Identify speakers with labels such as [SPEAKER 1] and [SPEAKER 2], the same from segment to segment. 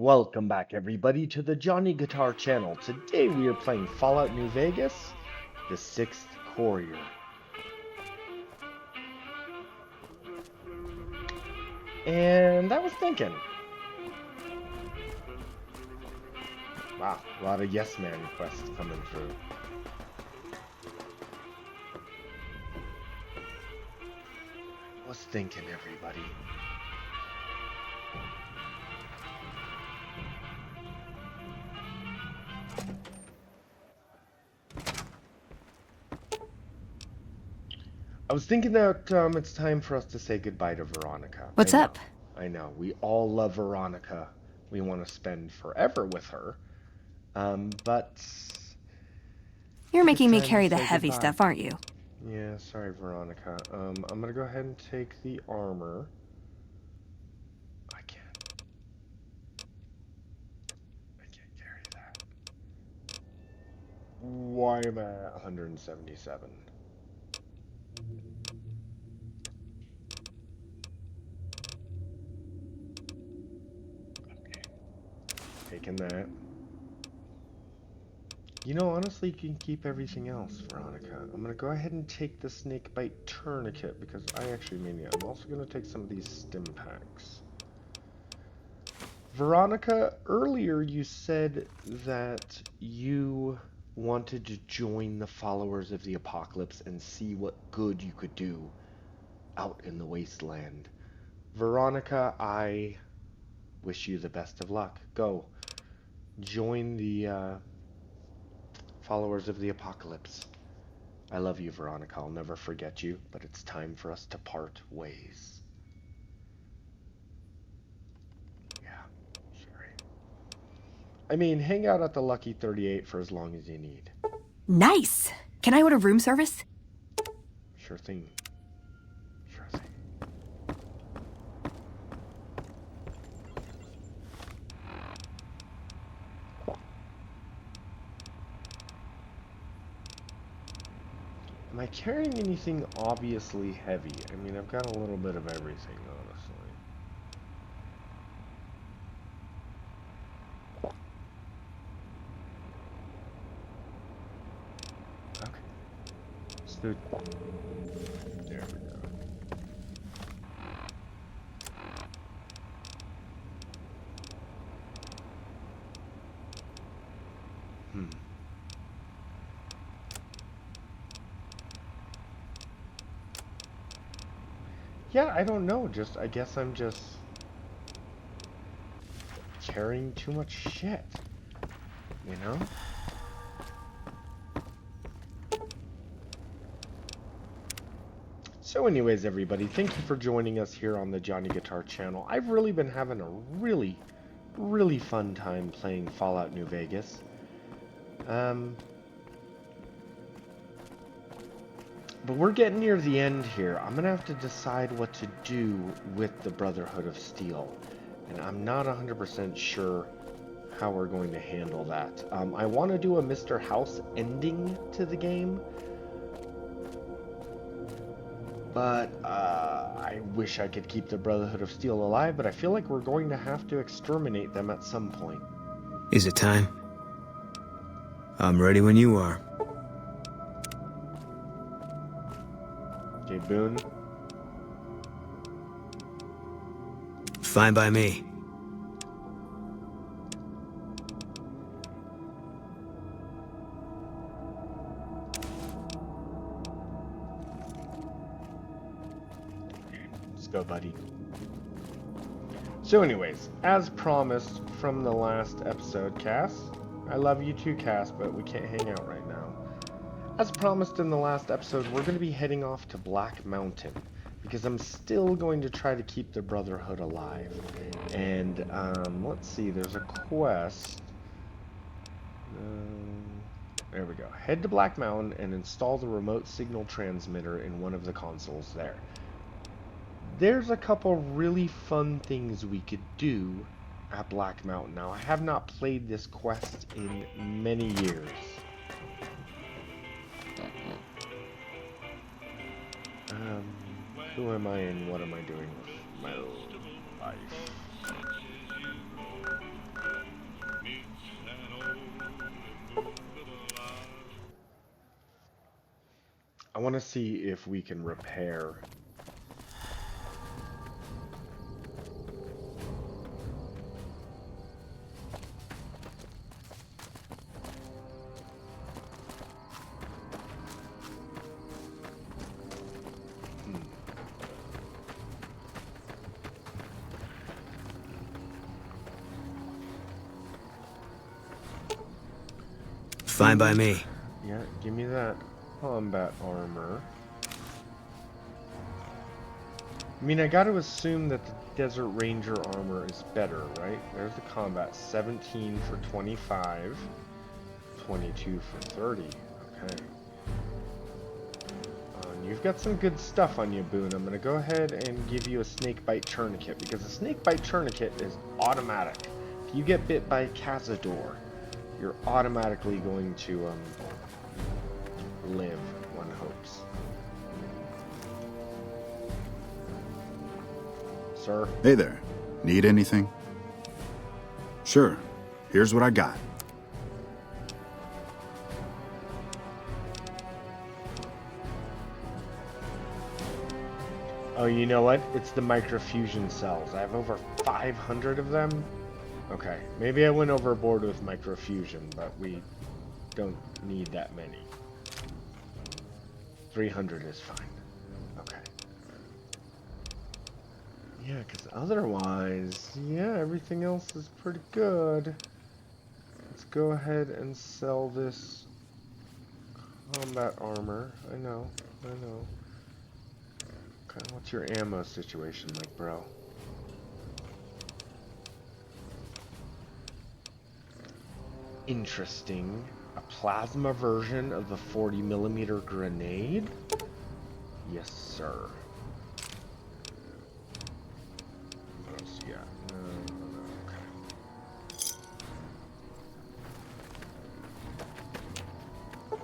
[SPEAKER 1] Welcome back everybody to the Johnny Guitar channel. Today we are playing Fallout New Vegas, the 6th Courier. And I was thinking, wow, a lot of yes man requests coming through. I was thinking everybody. I was thinking that it's time for us to say goodbye to Veronica.
[SPEAKER 2] What's up?
[SPEAKER 1] I know. We all love Veronica. We want to spend forever with her. But
[SPEAKER 2] You're
[SPEAKER 1] I think it's
[SPEAKER 2] making me
[SPEAKER 1] time to
[SPEAKER 2] carry the
[SPEAKER 1] say
[SPEAKER 2] heavy
[SPEAKER 1] goodbye.
[SPEAKER 2] stuff, aren't you?
[SPEAKER 1] Yeah, sorry, Veronica. I'm gonna go ahead and take the armor. I can't carry that. Why am I at 177? Taking that. You know, honestly, you can keep everything else, Veronica. I'm gonna go ahead and take the snakebite tourniquet because I actually may need it. I'm also gonna take some of these stim packs. Veronica, earlier you said that you wanted to join the followers of the apocalypse and see what good you could do out in the wasteland. Veronica, I wish you the best of luck. Go. Join the followers of the apocalypse. I love you, Veronica. I'll never forget you, but it's time for us to part ways. Yeah, sorry. I mean, hang out at the Lucky 38 for as long as you need.
[SPEAKER 2] Nice! Can I order room service?
[SPEAKER 1] Sure thing. Sure thing. Am I carrying anything obviously heavy? I mean, I've got a little bit of everything, honestly. Okay. Stood. There we go. Hmm. Yeah, I don't know. I guess I'm just carrying too much shit. You know? So anyways, everybody, thank you for joining us here on the Johnny Guitar channel. I've really been having a really fun time playing Fallout New Vegas. But we're getting near the end here. I'm gonna have to decide what to do with the Brotherhood of Steel. And I'm not 100% sure how we're going to handle that. I want to do a Mr. House ending to the game. But I wish I could keep the Brotherhood of Steel alive, but I feel like we're going to have to exterminate them at some point.
[SPEAKER 3] Is it time? I'm ready when you are.
[SPEAKER 1] Okay, Boone.
[SPEAKER 3] Fine by me.
[SPEAKER 1] Let's go, buddy. So anyways, as promised from the last episode, Cass, I love you too, Cass, but we can't hang out right now. As promised in the last episode, we're going to be heading off to Black Mountain, because I'm still going to try to keep the Brotherhood alive. And, let's see, there's a quest. There we go. Head to Black Mountain and install the remote signal transmitter in one of the consoles there. There's a couple really fun things we could do at Black Mountain. Now, I have not played this quest in many years. Who am I and what am I doing with my life? want to see if we can repair.
[SPEAKER 3] Fine by me.
[SPEAKER 1] Yeah, give me that combat armor. I mean, I got to assume that the Desert Ranger armor is better, right? There's the combat. 17 for 25. 22 for 30. Okay. And you've got some good stuff on you, Boone. I'm going to go ahead and give you a snakebite tourniquet, because a snakebite tourniquet is automatic. If you get bit by Cazador, you're automatically going to live, one hopes. Sir?
[SPEAKER 4] Hey there. Need anything? Sure. Here's what I got.
[SPEAKER 1] Oh, you know what? It's the microfusion cells. I have over 500 of them. Okay, maybe I went overboard with microfusion, but we don't need that many. 300 is fine. Okay. Yeah, because otherwise, yeah, everything else is pretty good. Let's go ahead and sell this combat armor. I know. Okay, what's your ammo situation like, bro? Interesting. A plasma version of the 40mm grenade? Yes, sir. What else you got? No, okay.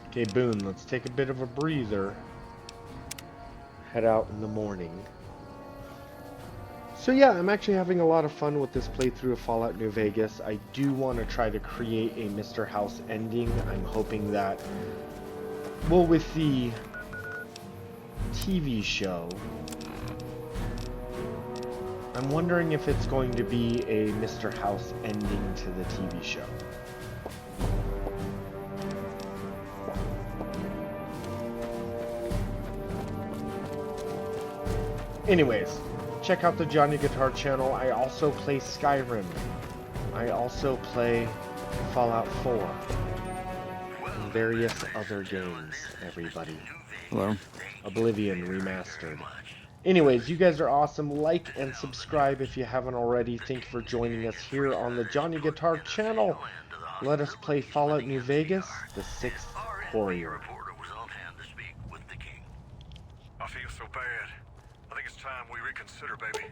[SPEAKER 1] Okay, Boone, let's take a bit of a breather. Head out in the morning. So yeah, I'm actually having a lot of fun with this playthrough of Fallout New Vegas. I do want to try to create a Mr. House ending. I'm hoping that, well, with the TV show, I'm wondering if it's going to be a Mr. House ending to the TV show. Anyways, check out the Johnny Guitar channel. I also play Skyrim. I also play Fallout 4. And various other games, everybody.
[SPEAKER 3] Hello.
[SPEAKER 1] Oblivion Remastered. Anyways, you guys are awesome. Like and subscribe if you haven't already. Thank you for joining us here on the Johnny Guitar channel. Let us play Fallout New Vegas, the 6th Courier.
[SPEAKER 5] I feel so bad. I think it's time we reconsider, baby.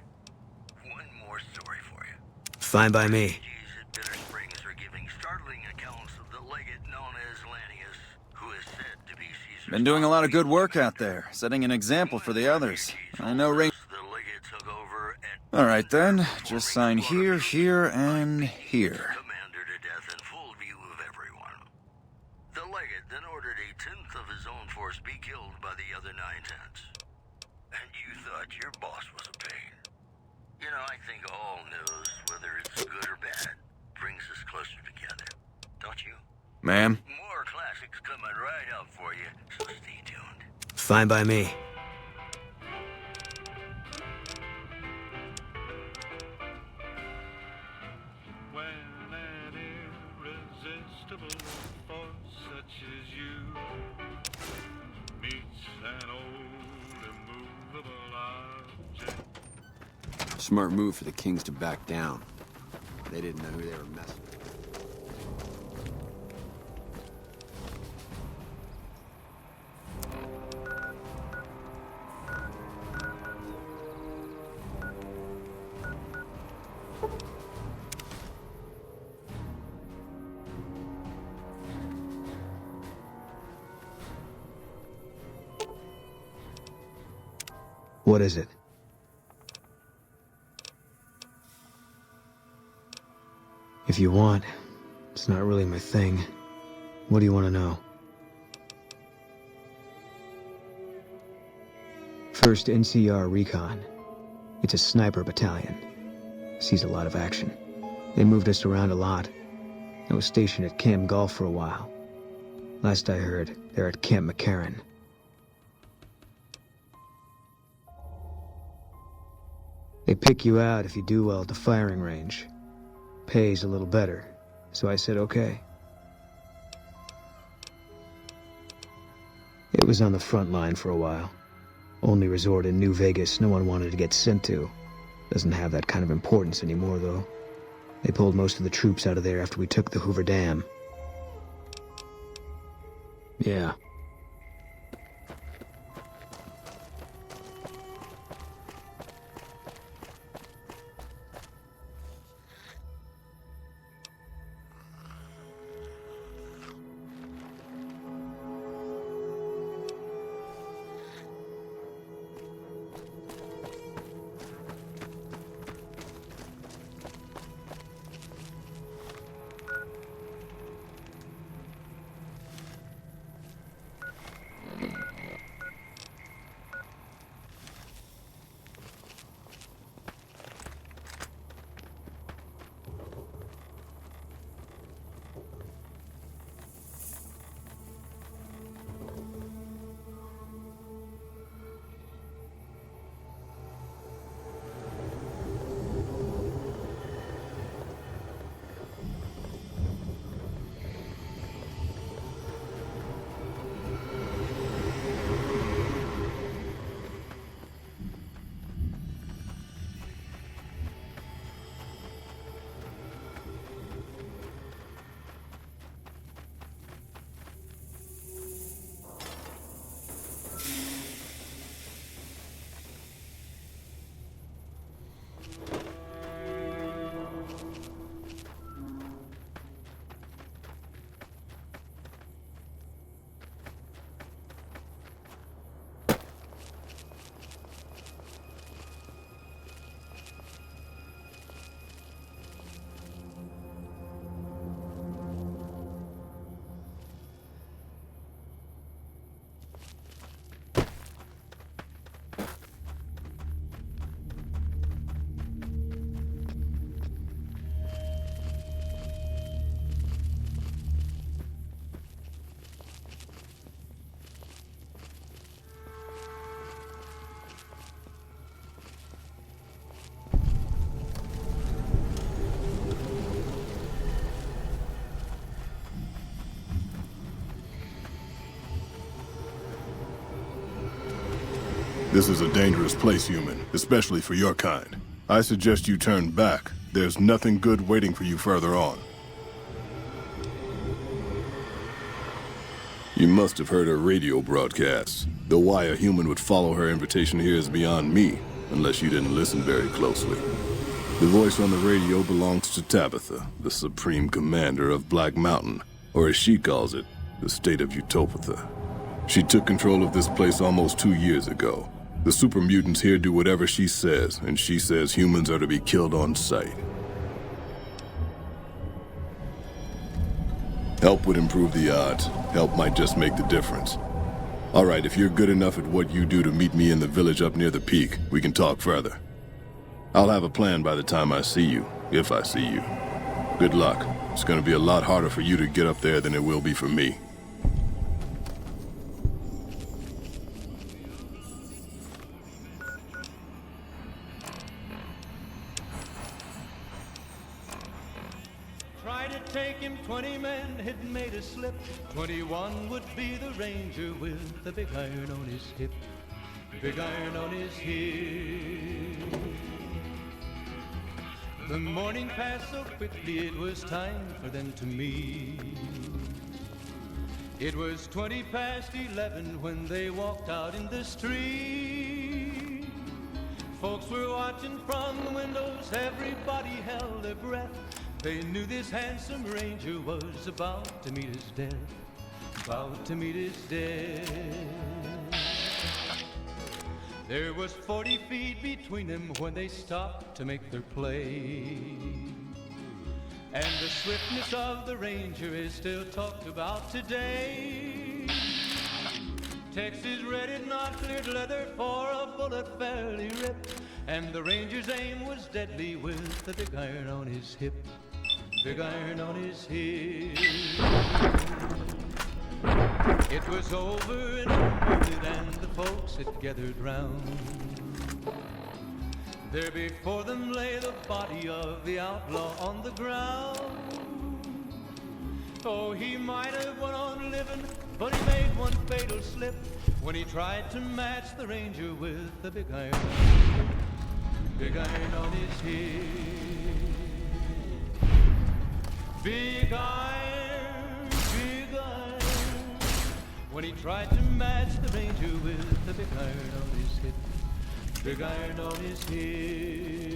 [SPEAKER 6] One more story for you.
[SPEAKER 3] Fine by me.
[SPEAKER 6] Authorities at Bitter Springs are giving startling accounts of the legate known as Lannius, who is said to be Caesar's...
[SPEAKER 7] Been doing a lot of good work out there, setting an example for the others. I know
[SPEAKER 6] The legate took over and...
[SPEAKER 7] All right then, just sign here, here, and here.
[SPEAKER 6] Commander to death in full view of everyone. The legate then ordered a tenth of his own force be killed by the other 9/10. And you thought your boss was a pain. You know, I think all news, whether it's good or bad, brings us closer together. Don't you?
[SPEAKER 3] Ma'am?
[SPEAKER 6] More classics coming right up for you, so stay tuned.
[SPEAKER 3] Fine by me.
[SPEAKER 5] When an irresistible force such as you meets an old immovable object.
[SPEAKER 8] Smart move for the Kings to back down. They didn't know who they were messing with.
[SPEAKER 3] What is it? If you want, it's not really my thing. What do you want to know? 1st NCR Recon. It's a sniper battalion. Sees a lot of action. They moved us around a lot. I was stationed at Camp Gulf for a while. Last I heard, they're at Camp McCarran. They pick you out if you do well at the firing range. Pays a little better, so I said okay. It was on the front line for a while. Only resort in New Vegas no one wanted to get sent to. Doesn't have that kind of importance anymore, though. They pulled most of the troops out of there after we took the Hoover Dam. Yeah.
[SPEAKER 9] This is a dangerous place, human, especially for your kind. I suggest you turn back. There's nothing good waiting for you further on. You must have heard her radio broadcasts. Though why a human would follow her invitation here is beyond me, unless you didn't listen very closely. The voice on the radio belongs to Tabitha, the Supreme Commander of Black Mountain, or as she calls it, the state of Utopatha. She took control of this place almost 2 years ago. The super mutants here do whatever she says, and she says humans are to be killed on sight. Help would improve the odds. Help might just make the difference. All right, if you're good enough at what you do to meet me in the village up near the peak, we can talk further. I'll have a plan by the time I see you, if I see you. Good luck. It's gonna be a lot harder for you to get up there than it will be for me.
[SPEAKER 10] Tried to take him, 20 men had made a slip. 21 would be the ranger with the big iron on his hip. Big iron on his hip. The morning passed so quickly, it was time for them to meet. It was 20 past 11 when they walked out in the street. Folks were watching from the windows, everybody held their breath. They knew this handsome ranger was about to meet his death, about to meet his death. There was 40 feet between them when they stopped to make their play. And the swiftness of the ranger is still talked about today. Texas red not cleared leather for a bullet fairly ripped, and the ranger's aim was deadly with the big iron on his hip, big iron on his hip. It was over in a minute and the folks had gathered round. There before them lay the body of the outlaw on the ground. Oh, he might have went on living, but he made one fatal slip when he tried to match the ranger with the big iron on his hip. Big iron, when he tried to match the ranger with the big iron on his hip, big iron on his hip.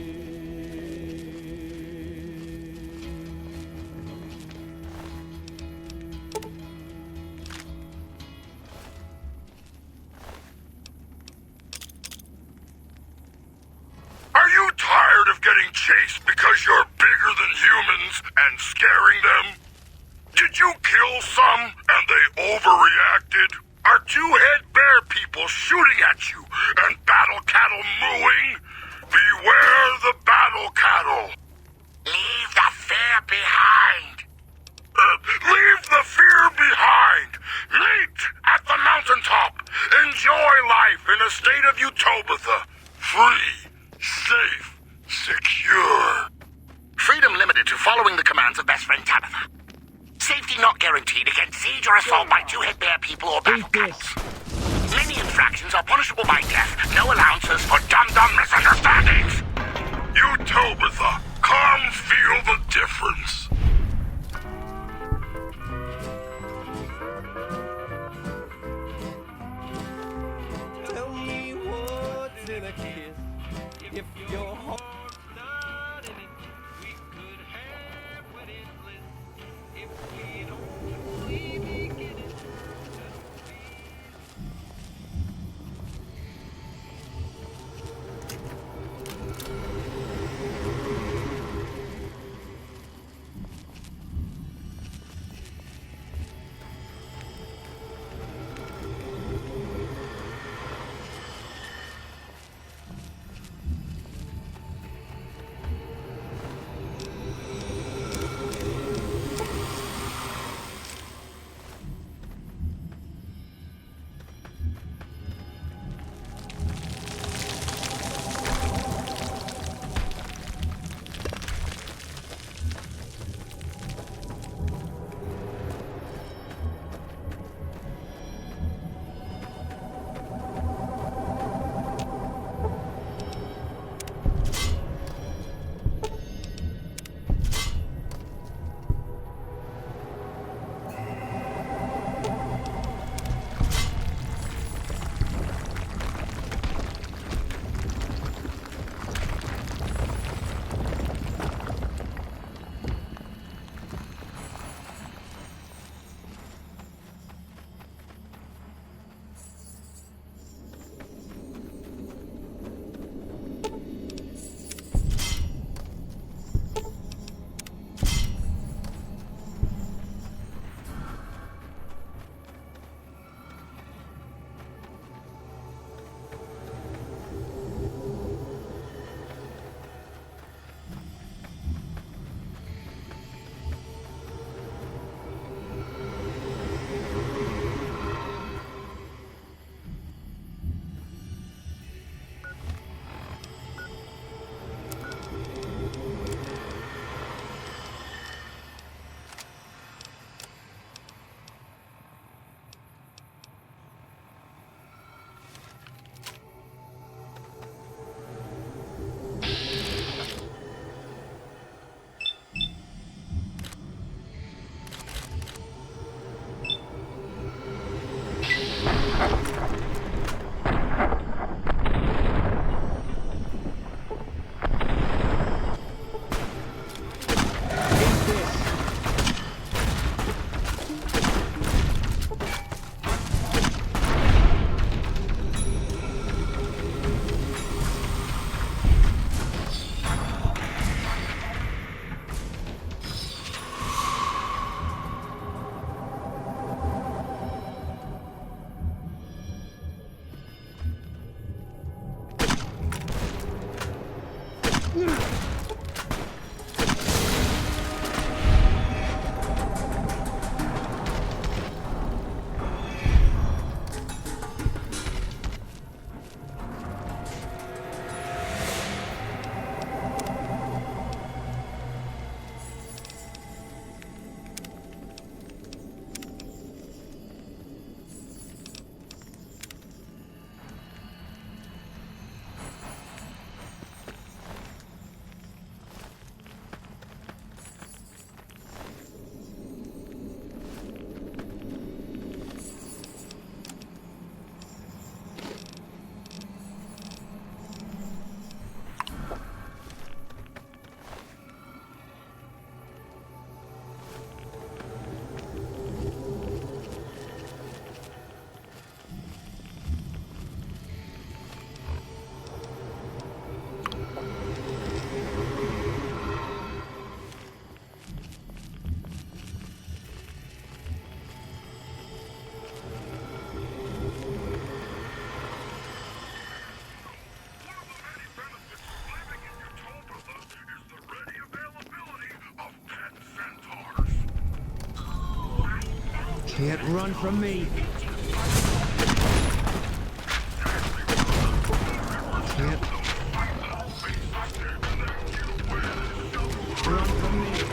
[SPEAKER 5] Are you tired of getting chased because you're bigger than humans and scaring them? Did you kill some and they overreacted? Are two-head bear people shooting at you and battle cattle mooing? Beware the battle cattle. Leave the fear behind. Leave the fear behind. Meet at the mountaintop. Enjoy life in a state of Utopia. Free, safe, secure. Freedom limited to following the commands of best friend Tabitha. Safety not guaranteed against siege or assault by two-head bear people or battle cats. Many infractions are punishable by death. No allowances for dumb misunderstandings. Utopia, come feel the difference.
[SPEAKER 10] Tell me what's in a kiss. If your heart's not in it, we could have wedded bliss. If we'd only begin it.
[SPEAKER 3] Can't run from me. Can't run from me.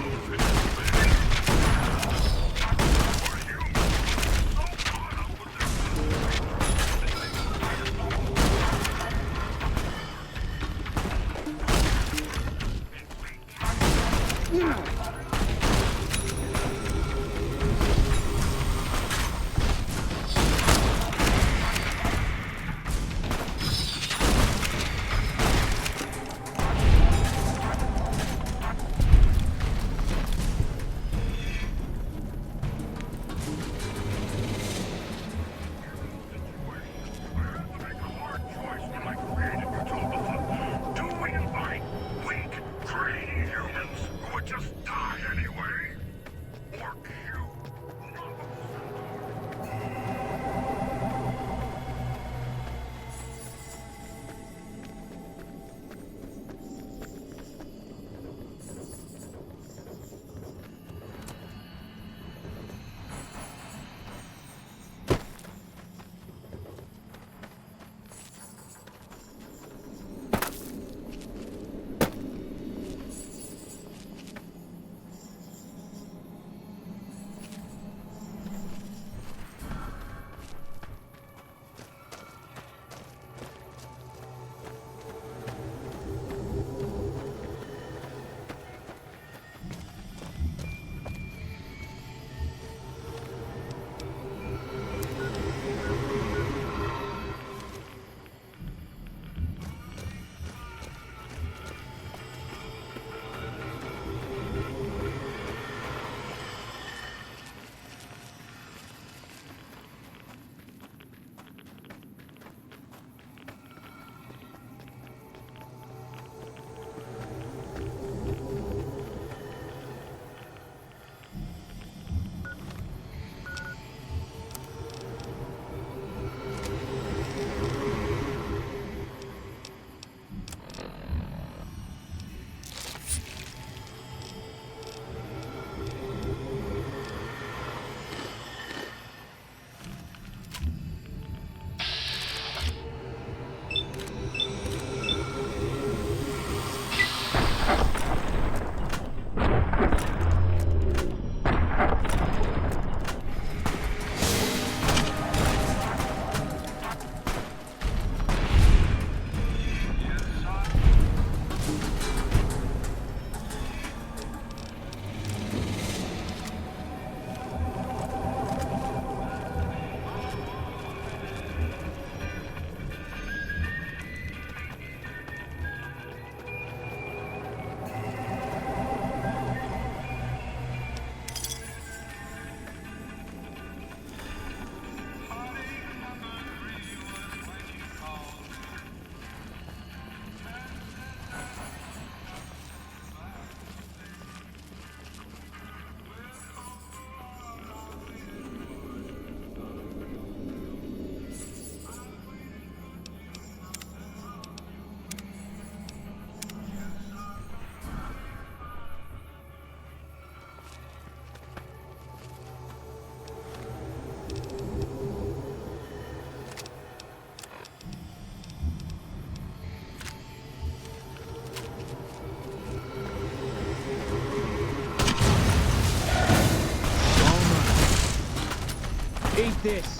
[SPEAKER 3] Eat this.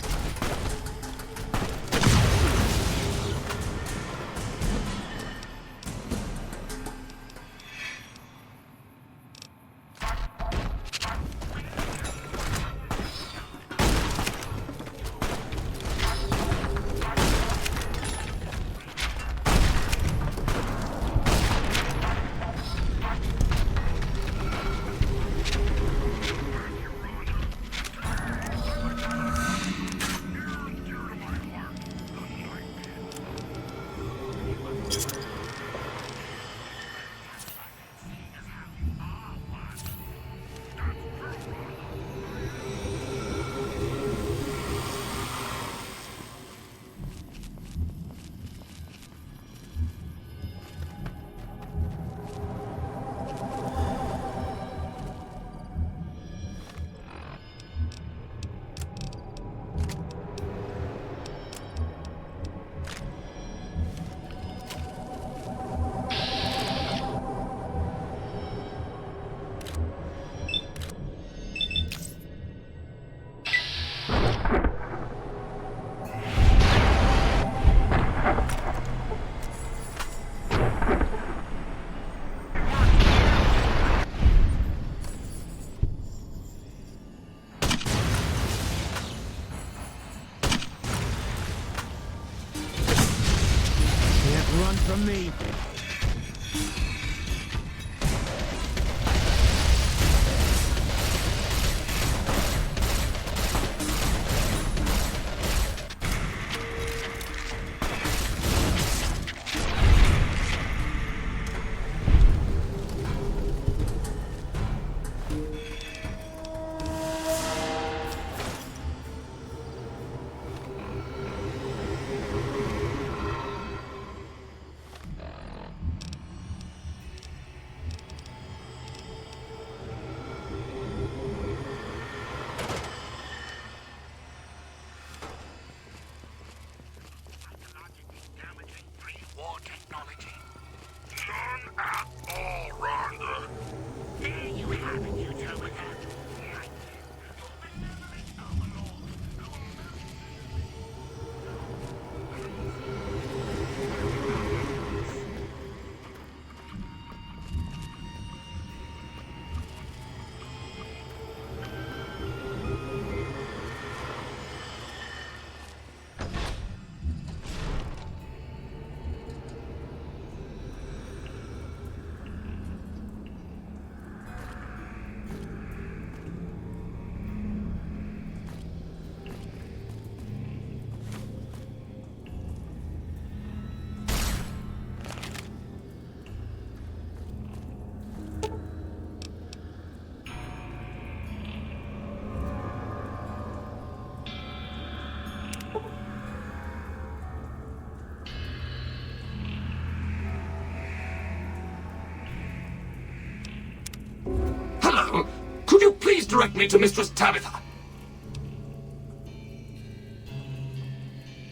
[SPEAKER 11] direct me to Mistress Tabitha.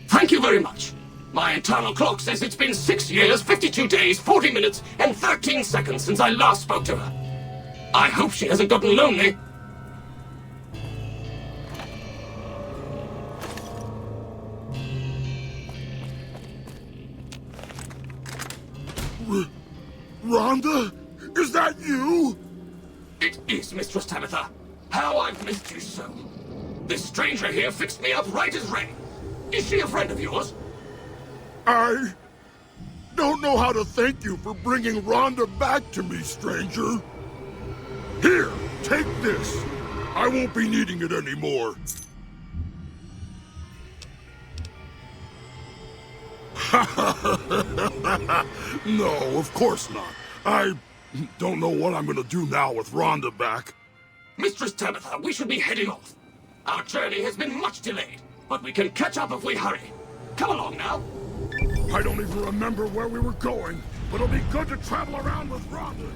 [SPEAKER 11] Thank you very much. My internal clock says it's been 6 years, 52 days, 40 minutes, and 13 seconds since I last spoke to her. I hope she hasn't gotten lonely.
[SPEAKER 5] Rhonda? Is that you?
[SPEAKER 11] It is, Mistress Tabitha. How I've missed you so. This stranger here fixed me up right as rain. Is she a friend of yours?
[SPEAKER 5] I don't know how to thank you for bringing Rhonda back to me, stranger. Here, take this. I won't be needing it anymore. No, of course not. I don't know what I'm gonna do now with Rhonda back.
[SPEAKER 11] Mistress Tabitha, we should be heading off. Our journey has been much delayed, but we can catch up if we hurry. Come along now.
[SPEAKER 5] I don't even remember where we were going, but it'll be good to travel around with Rhonda.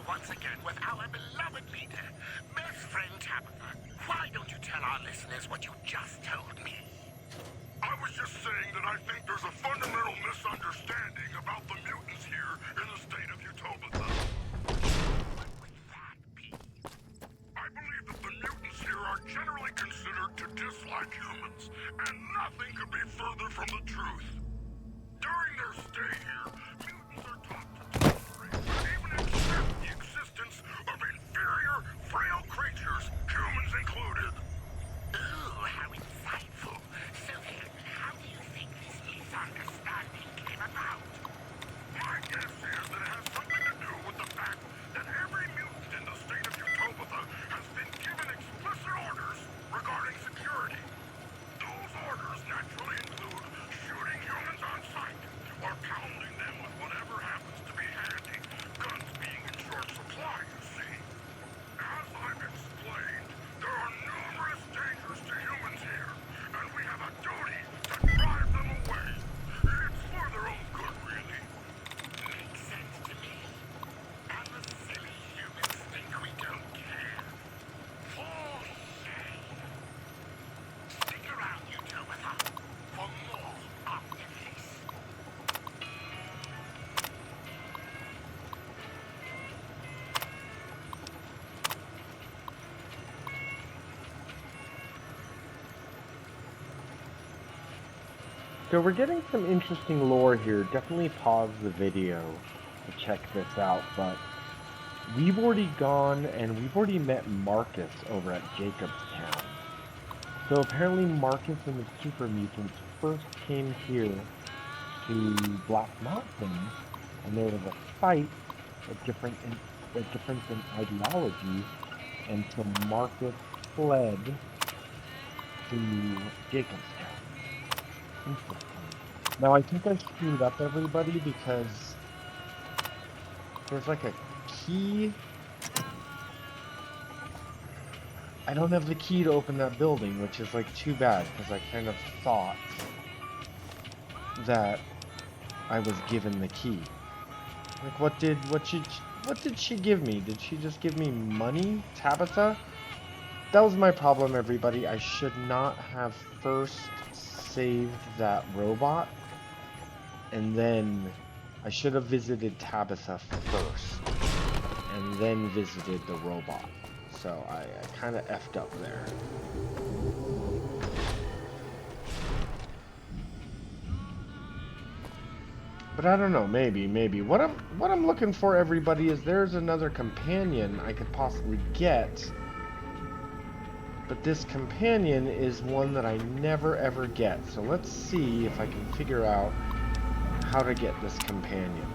[SPEAKER 12] Once again with our beloved leader, best friend Tabitha. Why don't you tell our listeners what you just told me?
[SPEAKER 5] I was just saying that I think there's a fundamental misunderstanding about the mutants here in the state of Utopia.
[SPEAKER 12] What would that be?
[SPEAKER 5] I believe that the mutants here are generally considered to dislike humans, and nothing could be further from the truth. During their stay here, mutants are taught to tolerate and even accept the existence of inferior, frail creatures, humans included.
[SPEAKER 12] Ooh, how insightful. So then, how do you think this misunderstanding came about?
[SPEAKER 5] My guess is that it has something to do with the fact that every mutant in the state of Utopia has been given explicit orders regarding security. Those orders naturally include shooting humans on sight, or pounding them with whatever happens to be handy, guns being in short supply, you see. As I've explained, there are numerous dangers to humans here, and we have a duty to drive them away. It's for their own good, really.
[SPEAKER 12] Makes sense to me. And the silly humans think we don't care. For shame. Stick around, Utopia, for more after this.
[SPEAKER 1] So we're getting some interesting lore here. Definitely pause the video to check this out, but we've already gone and we've already met Marcus over at Jacobstown. So apparently Marcus and the Super Mutants first came here to Black Mountain, and there was a fight, a difference in ideology, and so Marcus fled to Jacobstown. Interesting. Now I think I screwed up everybody because there's like a key. I don't have the key to open that building, which is like too bad because I kind of thought that I was given the key. Like what did she give me? Did she just give me money, Tabitha? That was my problem, everybody. I should not have first saved that robot and then I should have visited Tabitha first, and then visited the robot. So I kind of effed up there. But I don't know, maybe. What I'm looking for, everybody, is there's another companion I could possibly get. But this companion is one that I never ever get. So let's see if I can figure out how to get this companion.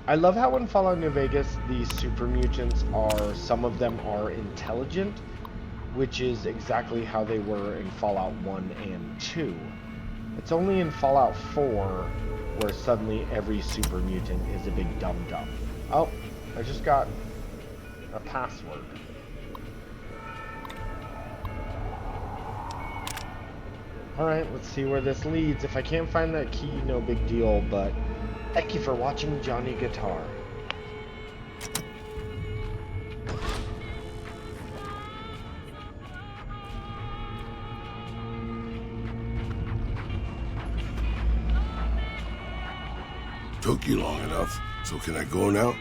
[SPEAKER 1] I love how in Fallout New Vegas, these super mutants are, some of them are intelligent, which is exactly how they were in Fallout 1 and 2. It's only in Fallout 4 where suddenly every super mutant is a big dum-dum. Oh, I just got a password. Alright, let's see where this leads. If I can't find that key, no big deal, but thank you for watching Johnny Guitar.
[SPEAKER 13] Took you long enough, so can I go now?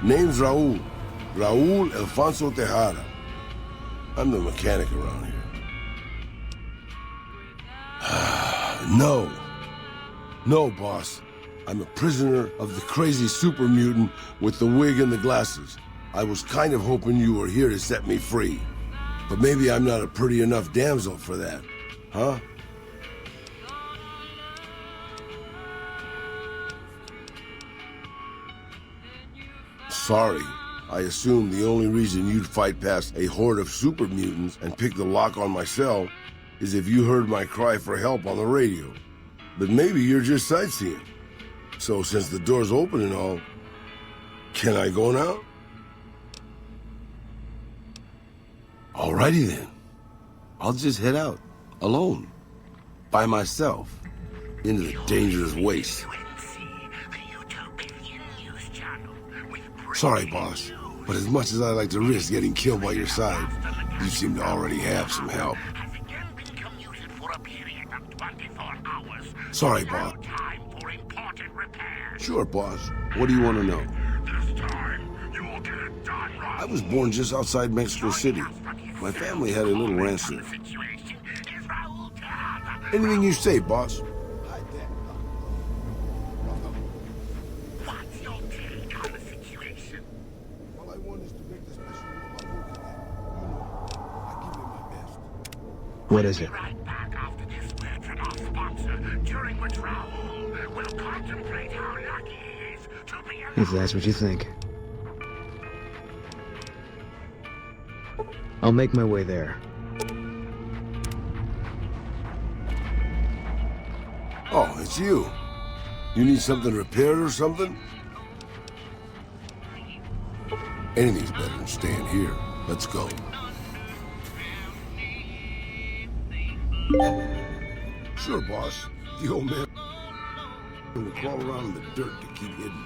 [SPEAKER 13] Name's Raul. Raul Alfonso Tejada. I'm the mechanic around here. No. No, boss. I'm a prisoner of the crazy super mutant with the wig and the glasses. I was kind of hoping you were here to set me free. But maybe I'm not a pretty enough damsel for that. Huh? Sorry. I assumed the only reason you'd fight past a horde of super mutants and pick the lock on my cell is if you heard my cry for help on the radio. But maybe you're just sightseeing. So since the door's open and all, can I go now? Alrighty then. I'll just head out, alone, by myself, into the dangerous waste. Sorry, boss, but as much as I like to risk getting killed by your side, you seem to already have some help. Sorry, boss. Sure, boss. What do you want to know? I was born just outside Mexico City. My family had a little ranch there. Anything you say, boss.
[SPEAKER 3] What is it? If that's what you think. I'll make my way there.
[SPEAKER 13] Oh, it's you. You need something repaired or something? Anything's better than staying here. Let's go. Sure, boss. The old man will crawl around in the dirt to keep hidden.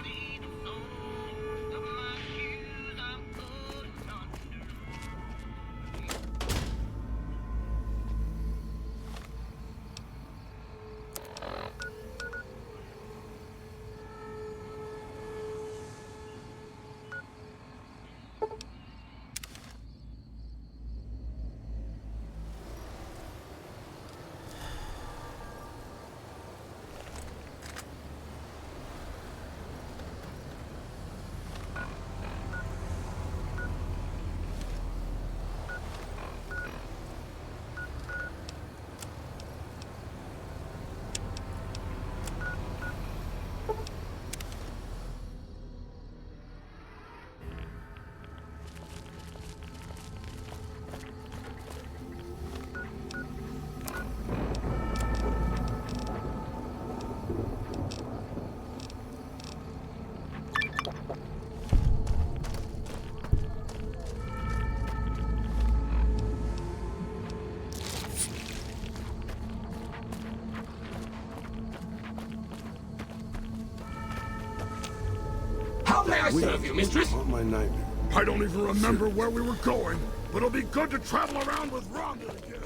[SPEAKER 11] How may I serve you, mistress?
[SPEAKER 13] My nightmare.
[SPEAKER 5] I don't even remember where we were going, but it'll be good to travel around with Rhonda again.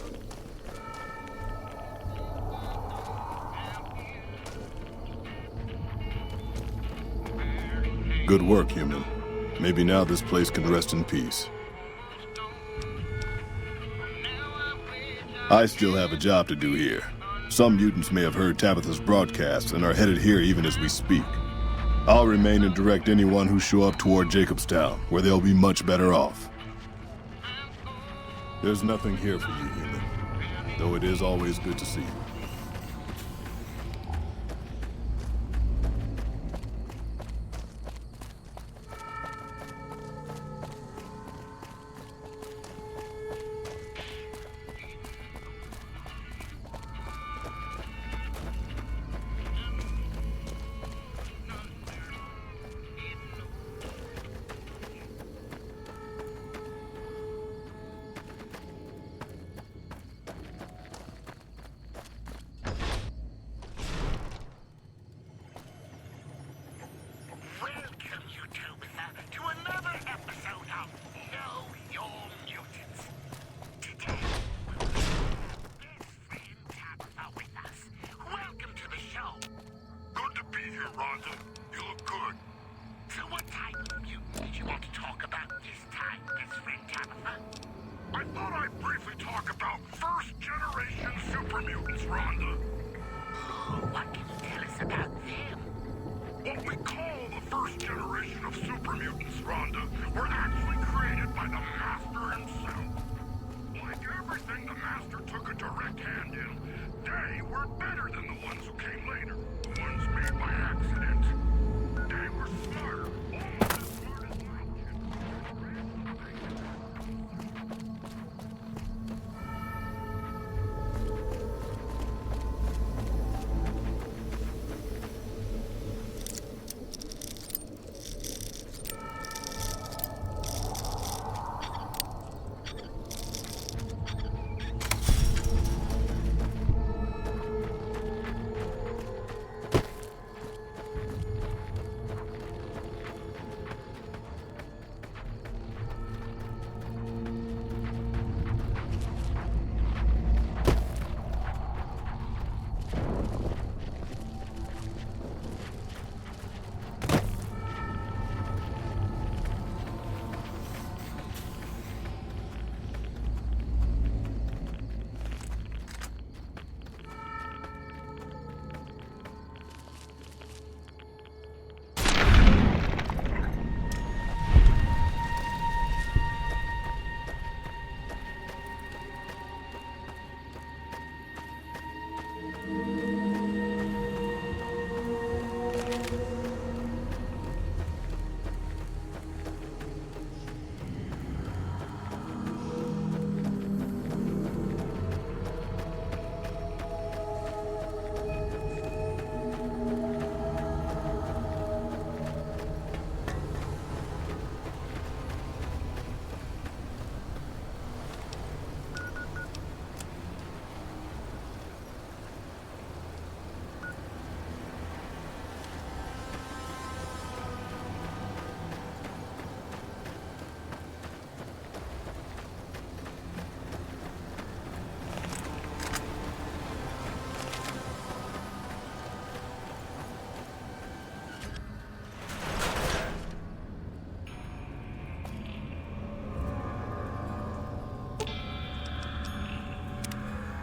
[SPEAKER 9] Good work, human. Maybe now this place can rest in peace. I still have a job to do here. Some mutants may have heard Tabitha's broadcast and are headed here even as we speak. I'll remain and direct anyone who show up toward Jacobstown, where they'll be much better off. There's nothing here for you, human, though it is always good to see you.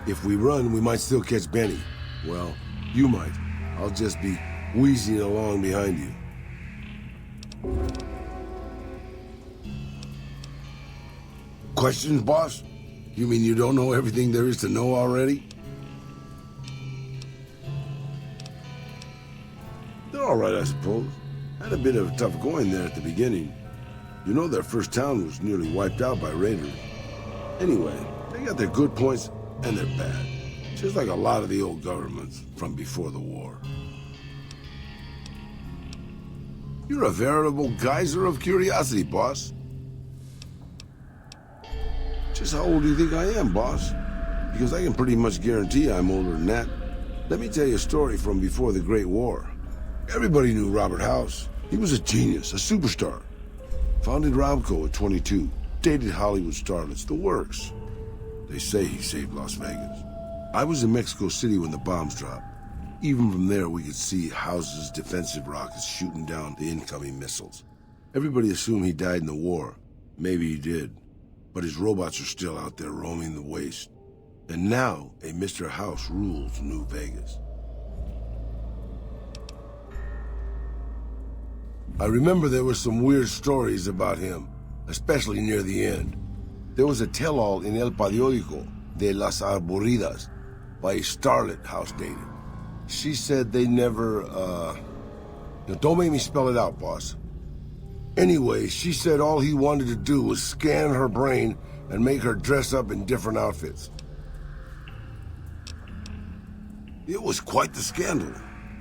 [SPEAKER 13] If we run, we might still catch Benny. Well, you might. I'll just be wheezing along behind you. Questions, boss? You mean you don't know everything there is to know already? They're all right, I suppose. Had a bit of tough going there at the beginning. You know their first town was nearly wiped out by raiders. Anyway, they got their good points and their bad. Just like a lot of the old governments from before the war. You're a veritable geyser of curiosity, boss. Just how old do you think I am, boss? Because I can pretty much guarantee I'm older than that. Let me tell you a story from before the Great War. Everybody knew Robert House. He was a genius, a superstar. Founded Ramco at 22. Dated Hollywood starlets, the works. They say he saved Las Vegas. I was in Mexico City when the bombs dropped. Even from there, we could see House's defensive rockets shooting down the incoming missiles. Everybody assumed he died in the war. Maybe he did. But his robots are still out there roaming the waste. And now, a Mr. House rules New Vegas. I remember there were some weird stories about him, especially near the end. There was a tell-all in El Periódico de las Aburridas by a starlet House dated. She said they never, don't make me spell it out, boss. Anyway, she said all he wanted to do was scan her brain and make her dress up in different outfits. It was quite the scandal,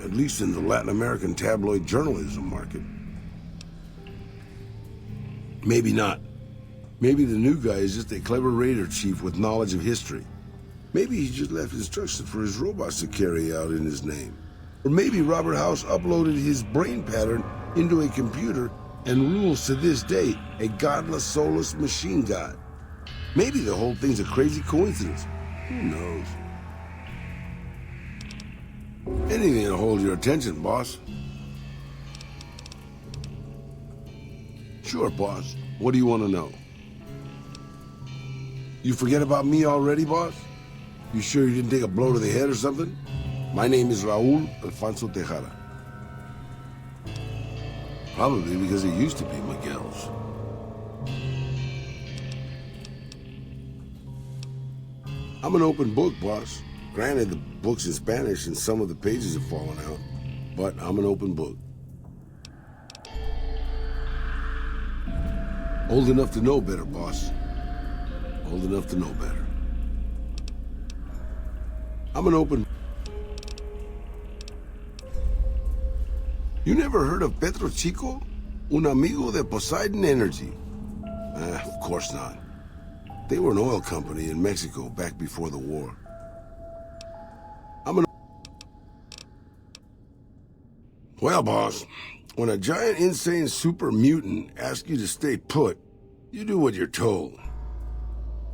[SPEAKER 13] at least in the Latin American tabloid journalism market. Maybe not. Maybe the new guy is just a clever raider chief with knowledge of history. Maybe he just left instructions for his robots to carry out in his name. Or maybe Robert House uploaded his brain pattern into a computer and rules to this day a godless, soulless machine god. Maybe the whole thing's a crazy coincidence. Who knows? Anything to hold your attention, boss. Sure, boss. What do you want to know? You forget about me already, boss? You sure you didn't take a blow to the head or something? My name is Raul Alfonso Tejada. Probably because it used to be Miguel's. I'm an open book, boss. Granted, the book's in Spanish and some of the pages have fallen out, but I'm an open book. Old enough to know better, boss. Old enough to know better. I'm an open... You never heard of Petro Chico? Un amigo de Poseidon Energy. Of course not. They were an oil company in Mexico back before the war. Well, boss, when a giant, insane super mutant asks you to stay put, you do what you're told.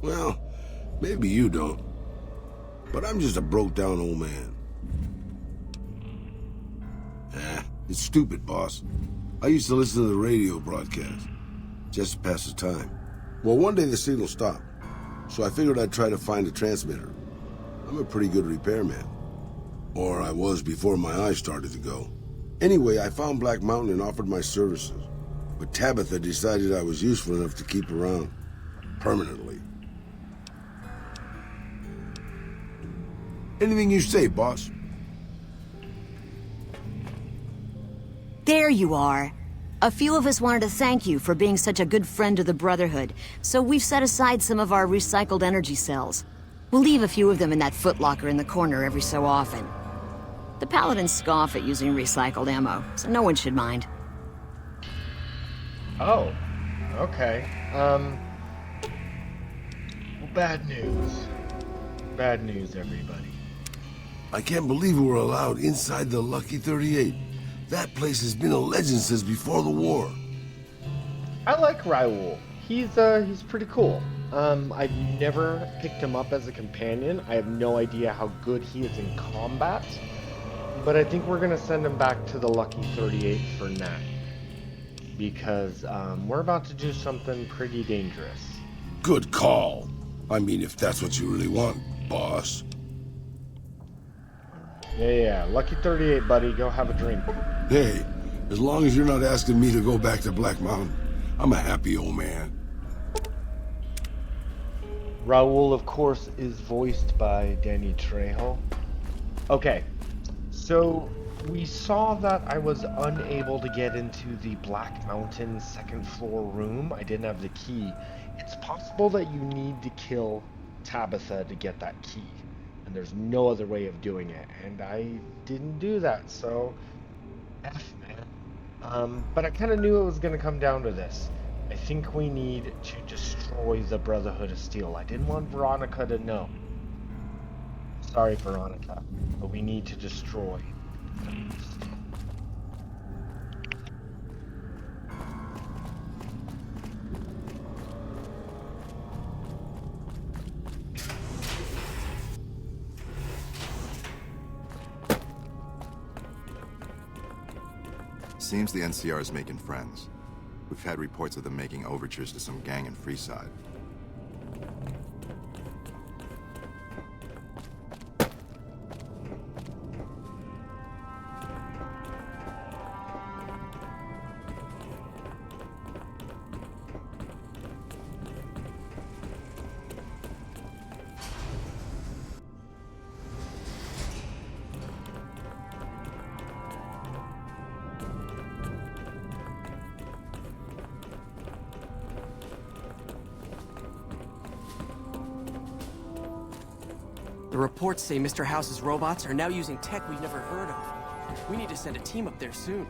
[SPEAKER 13] Well, maybe you don't. But I'm just a broke-down old man. It's stupid, boss. I used to listen to the radio broadcast, just to pass the time. Well, one day the signal stopped, so I figured I'd try to find a transmitter. I'm a pretty good repairman. Or I was before my eyes started to go. Anyway, I found Black Mountain and offered my services. But Tabitha decided I was useful enough to keep around. Permanently. Anything you say, boss.
[SPEAKER 14] There you are. A few of us wanted to thank you for being such a good friend to the Brotherhood, so we've set aside some of our recycled energy cells. We'll leave a few of them in that footlocker in the corner every so often. The Paladins scoff at using recycled ammo, so no one should mind.
[SPEAKER 1] Oh, okay. Bad news. Bad news, everybody.
[SPEAKER 13] I can't believe we were allowed inside the Lucky 38. That place has been a legend since before the war.
[SPEAKER 1] I like Raul. He's pretty cool. I've never picked him up as a companion. I have no idea how good he is in combat. But I think we're gonna send him back to the Lucky 38 for now. Because we're about to do something pretty dangerous.
[SPEAKER 13] Good call. I mean, if that's what you really want, boss.
[SPEAKER 1] Yeah, Lucky 38, buddy. Go have a drink.
[SPEAKER 13] Hey, as long as you're not asking me to go back to Black Mountain, I'm a happy old man.
[SPEAKER 1] Raul, of course, is voiced by Danny Trejo. Okay, so we saw that I was unable to get into the Black Mountain second floor room. I didn't have the key. It's possible that you need to kill Tabitha to get that key. And there's no other way of doing it. And I didn't do that, so... F, man. But I kind of knew it was going to come down to this. I think we need to destroy the Brotherhood of Steel. I didn't want Veronica to know. Sorry, Veronica. But we need to destroy.
[SPEAKER 15] Seems the NCR is making friends. We've had reports of them making overtures to some gang in Freeside.
[SPEAKER 16] The reports say Mr. House's robots are now using tech we've never heard of. We need to send a team up there soon.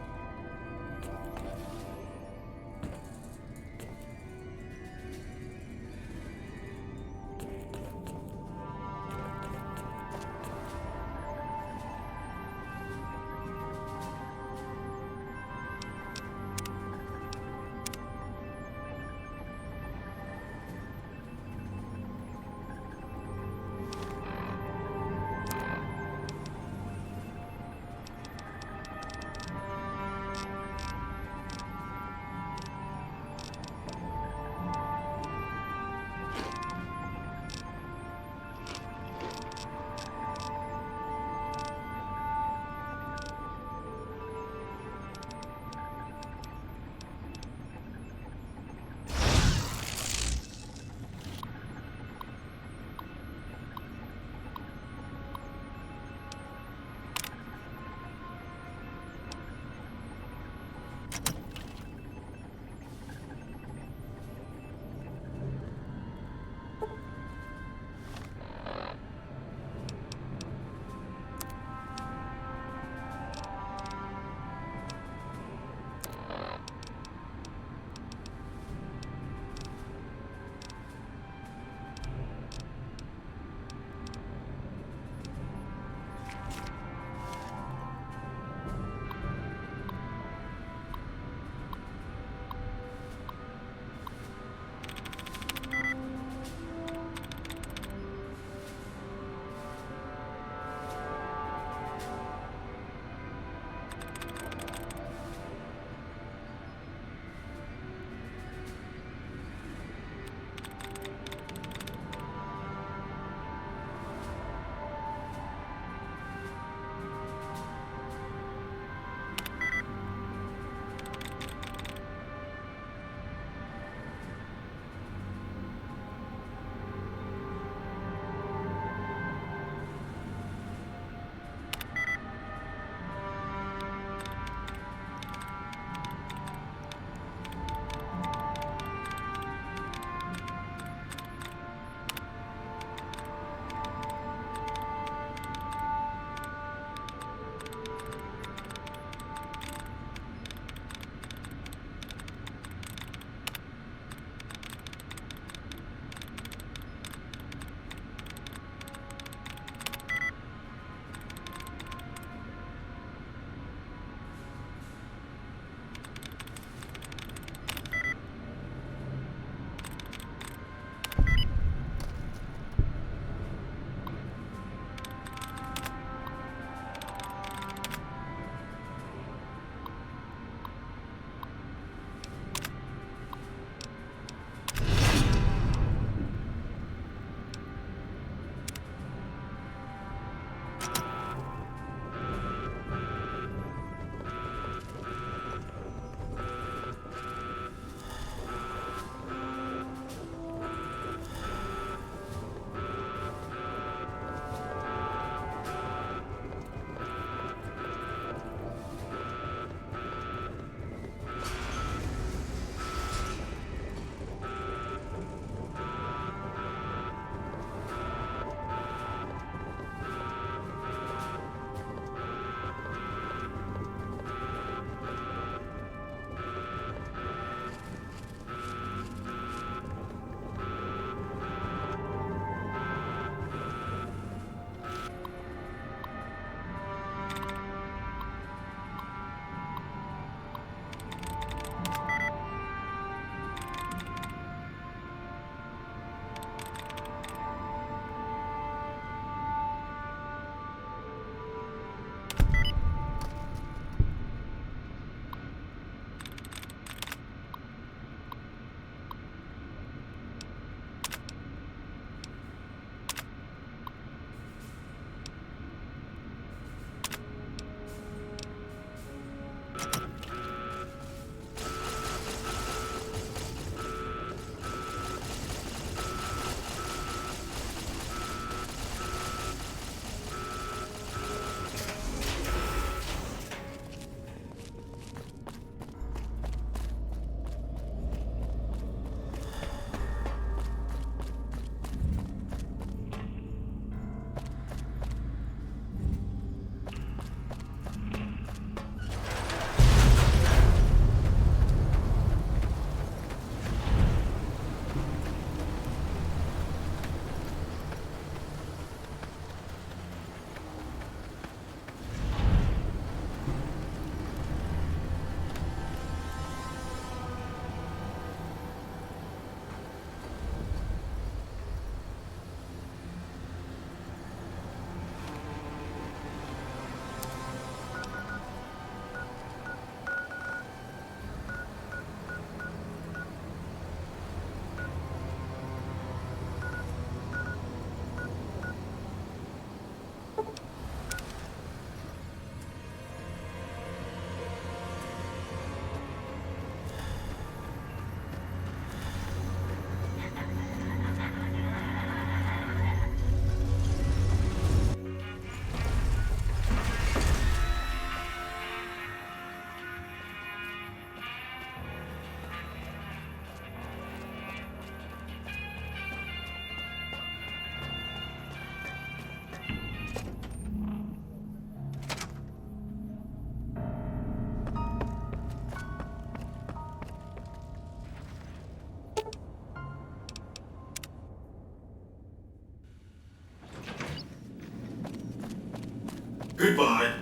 [SPEAKER 5] Goodbye.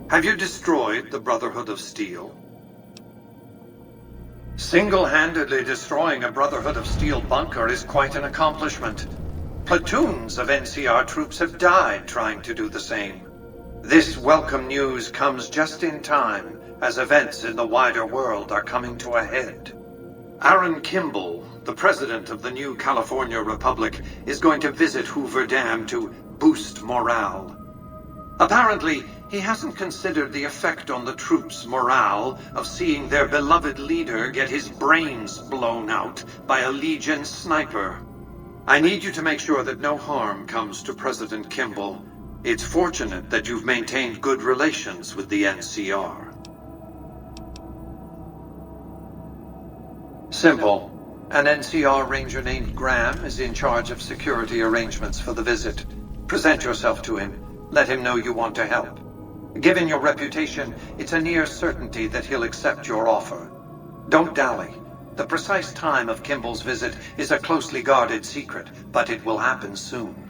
[SPEAKER 17] Have you destroyed the Brotherhood of Steel? Single-handedly destroying a Brotherhood of Steel bunker is quite an accomplishment. Platoons of NCR troops have died trying to do the same. This welcome news comes just in time, as events in the wider world are coming to a head. Aaron Kimball, the president of the new California Republic, is going to visit Hoover Dam to boost morale. Apparently, he hasn't considered the effect on the troops' morale of seeing their beloved leader get his brains blown out by a Legion sniper. I need you to make sure that no harm comes to President Kimball. It's fortunate that you've maintained good relations with the NCR. Simple. An NCR ranger named Graham is in charge of security arrangements for the visit. Present yourself to him. Let him know you want to help. Given your reputation, it's a near certainty that he'll accept your offer. Don't dally. The precise time of Kimball's visit is a closely guarded secret, but it will happen soon.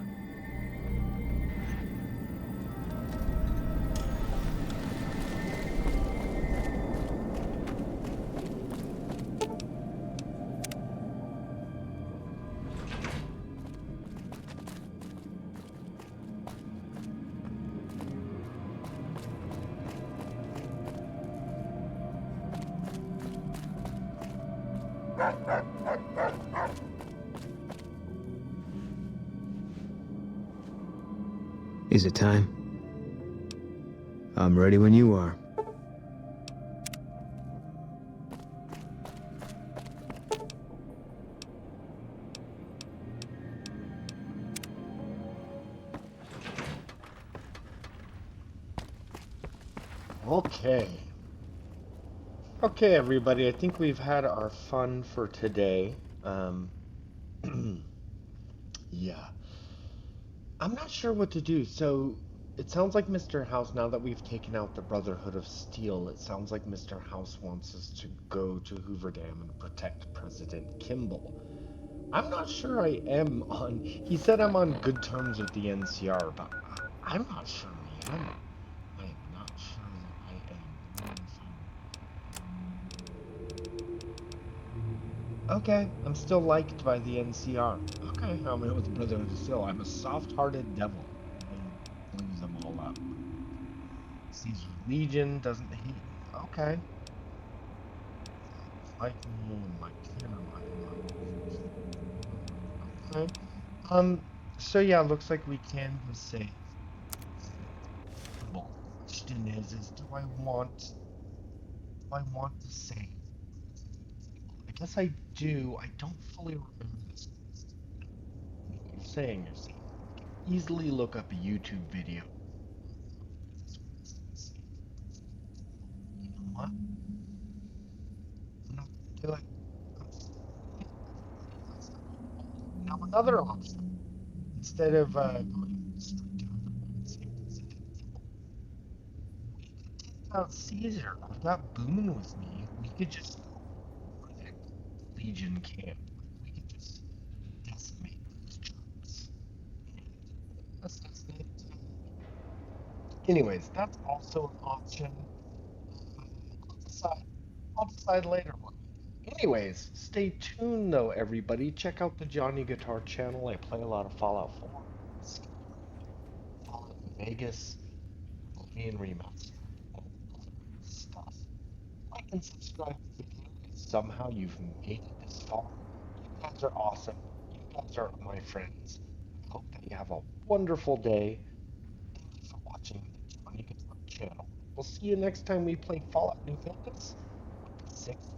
[SPEAKER 3] Is it time? I'm ready when you are.
[SPEAKER 1] Okay. Okay, everybody, I think we've had our fun for today. Yeah. I'm not sure what to do. So, it sounds like Mr. House, now that we've taken out the Brotherhood of Steel, it sounds like Mr. House wants us to go to Hoover Dam and protect President Kimball. I'm not sure I am on... He said I'm on good terms with the NCR, but I'm not sure I am. I am not sure that I am. Okay, I'm still liked by the NCR. Okay, I'm in with the Brotherhood of Steel. I'm a soft-hearted devil. I blues them all up. Caesar's Legion doesn't hate me. Okay. Fight me and my care, my okay. So yeah, looks like we can go save. The question is do I want to save? I guess I do. I don't fully remember this. You're saying. Easily look up a YouTube video. You know what? I'm not gonna do it. Now another option. Instead of going straight to take out Caesar. I've got Boone with me. We could just go over that Legion camp. We could just decimate those troops. That's it. Anyways, that's also an option. I'll decide. I'll decide later what we do. Anyways, stay tuned though, everybody. Check out the Johnny Guitar channel. I play a lot of Fallout 4, Fallout New Vegas, Oblivion Remastered, and other stuff. Like and subscribe to the video if somehow you've made it this far. You guys are awesome. You guys are my friends. I hope that you have a wonderful day. Thank you for watching the Johnny Guitar channel. We'll see you next time we play Fallout New Vegas with the 6th